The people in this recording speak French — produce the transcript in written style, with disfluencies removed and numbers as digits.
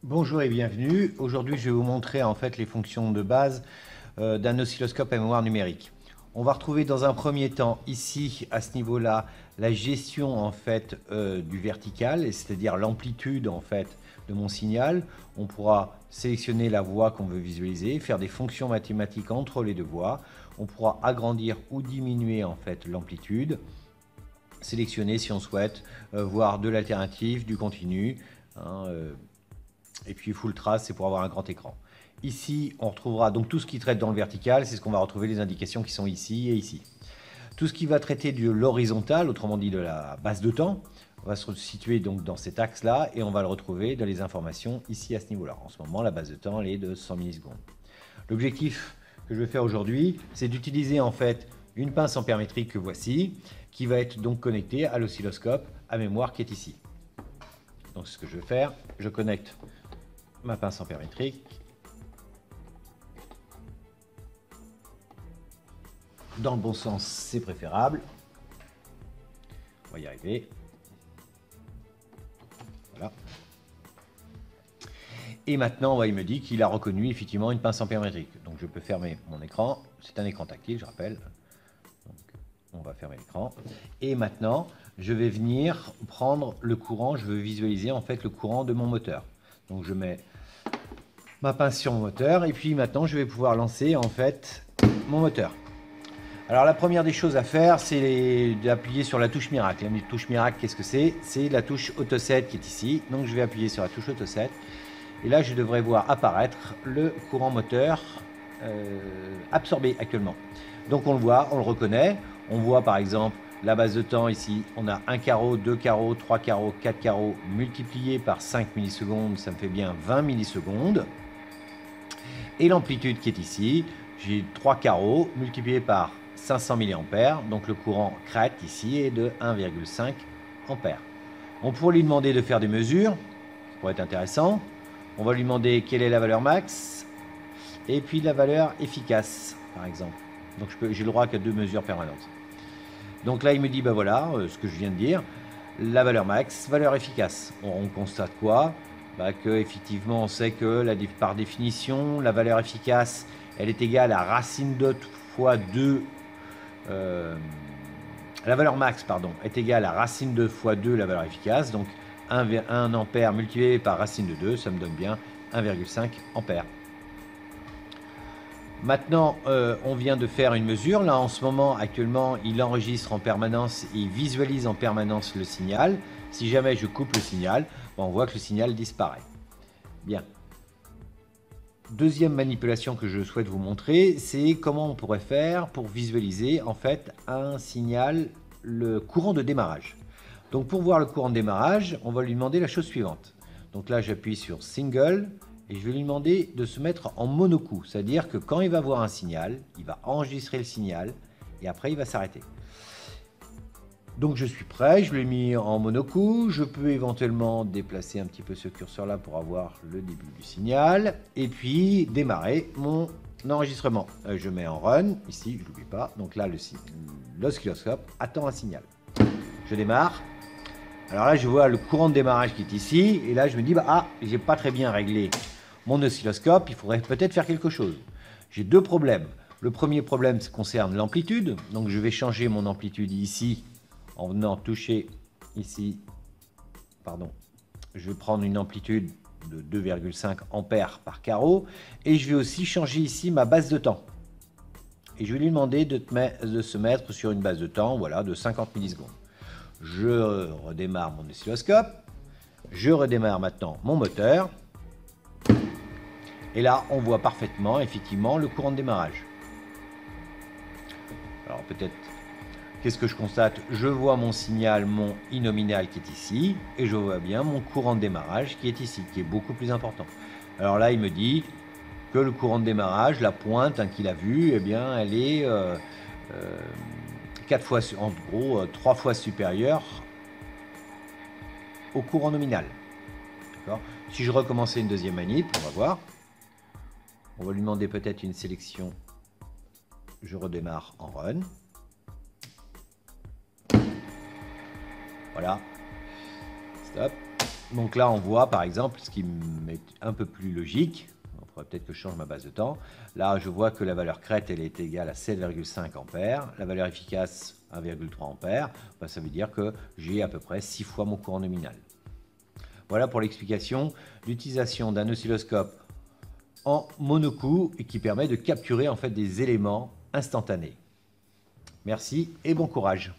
Bonjour et bienvenue. Aujourd'hui, je vais vous montrer en fait les fonctions de base d'un oscilloscope à mémoire numérique. On va retrouver dans un premier temps ici, à ce niveau-là, la gestion en fait du vertical, c'est-à-dire l'amplitude en fait de mon signal. On pourra sélectionner la voie qu'on veut visualiser, faire des fonctions mathématiques entre les deux voies. On pourra agrandir ou diminuer en fait l'amplitude, sélectionner si on souhaite voir de l'alternative, du continu. Et puis full trace, c'est pour avoir un grand écran. Ici, on retrouvera donc tout ce qui traite dans le vertical, c'est ce qu'on va retrouver, les indications qui sont ici et ici. Tout ce qui va traiter de l'horizontal, autrement dit de la base de temps, va se situer donc dans cet axe-là et on va le retrouver dans les informations ici à ce niveau-là. En ce moment, la base de temps elle est de 100 millisecondes. L'objectif que je vais faire aujourd'hui, c'est d'utiliser en fait une pince ampère-métrique que voici, qui va être donc connectée à l'oscilloscope à mémoire qui est ici. Donc ce que je vais faire, je connecte ma pince ampère-métrique dans le bon sens, c'est préférable. On va y arriver. Voilà. Et maintenant, il me dit qu'il a reconnu effectivement une pince ampère-métrique. Donc je peux fermer mon écran. C'est un écran tactile, je rappelle. Donc, on va fermer l'écran. Et maintenant, je vais venir prendre le courant. Je veux visualiser en fait le courant de mon moteur. Donc je mets ma pince sur mon moteur et puis maintenant je vais pouvoir lancer en fait mon moteur. Alors la première des choses à faire, c'est d'appuyer sur la touche miracle. La touche miracle, qu'est-ce que c'est? C'est la touche Auto 7 qui est ici. Donc je vais appuyer sur la touche Auto 7 et là je devrais voir apparaître le courant moteur absorbé actuellement. Donc on le voit, on le reconnaît. On voit par exemple la base de temps ici, on a 1 carreau, 2 carreaux, 3 carreaux, 4 carreaux multiplié par 5 millisecondes, ça me fait bien 20 millisecondes. Et l'amplitude qui est ici, j'ai 3 carreaux multipliés par 500 mA, donc le courant crête ici est de 1,5 ampères. On pourrait lui demander de faire des mesures, ça pourrait être intéressant. On va lui demander quelle est la valeur max, et puis la valeur efficace, par exemple. Donc j'ai le droit qu'à 2 mesures permanentes. Donc là, il me dit, ben voilà, ce que je viens de dire, la valeur max, valeur efficace. On constate quoi? Que effectivement on sait que par définition la valeur efficace elle est égale à racine de fois 2 la valeur max pardon est égale à racine de fois 2 la valeur efficace, donc 1 ampère multiplié par racine de 2 ça me donne bien 1,5 ampère. Maintenant, on vient de faire une mesure. Là, en ce moment, actuellement, il enregistre en permanence, il visualise en permanence le signal. Si jamais je coupe le signal, on voit que le signal disparaît. Bien. Deuxième manipulation que je souhaite vous montrer, c'est comment on pourrait faire pour visualiser en fait un signal, le courant de démarrage. Donc pour voir le courant de démarrage, on va lui demander la chose suivante. Donc là, j'appuie sur Single. Et je vais lui demander de se mettre en monocoup, c'est-à-dire que quand il va voir un signal, il va enregistrer le signal et après il va s'arrêter. Donc je suis prêt, je l'ai mis en monocoup, je peux éventuellement déplacer un petit peu ce curseur là pour avoir le début du signal et puis démarrer mon enregistrement. Je mets en run, ici je l'oublie pas, donc là l'oscilloscope attend un signal. Je démarre. Alors là je vois le courant de démarrage qui est ici et là je me dis j'ai pas très bien réglé mon oscilloscope, il faudrait peut-être faire quelque chose. J'ai deux problèmes. Le premier problème concerne l'amplitude. Donc je vais changer mon amplitude ici en venant toucher ici. Pardon. Je vais prendre une amplitude de 2,5 ampères par carreau. Et je vais aussi changer ici ma base de temps. Et je vais lui demander de se mettre sur une base de temps voilà, de 50 millisecondes. Je redémarre mon oscilloscope. Je redémarre maintenant mon moteur. Et là, on voit parfaitement, effectivement, le courant de démarrage. Alors peut-être, qu'est-ce que je constate? Je vois mon signal, mon I nominal qui est ici, et je vois bien mon courant de démarrage qui est ici, qui est beaucoup plus important. Alors là, il me dit que le courant de démarrage, la pointe qu'il a vue, eh bien, elle est 4 fois, en gros, 3 fois supérieure au courant nominal. Si je recommençais une deuxième manip, on va voir. On va lui demander peut-être une sélection. Je redémarre en run. Voilà. Stop. Donc là, on voit par exemple ce qui m'est un peu plus logique. Il faudrait peut-être que je change ma base de temps. Là, je vois que la valeur crête, elle est égale à 7,5 ampères. La valeur efficace, 1,3 ampères. Ben, ça veut dire que j'ai à peu près 6 fois mon courant nominal. Voilà pour l'explication d'utilisation d'un oscilloscope en monocoup et qui permet de capturer en fait des éléments instantanés. Merci et bon courage.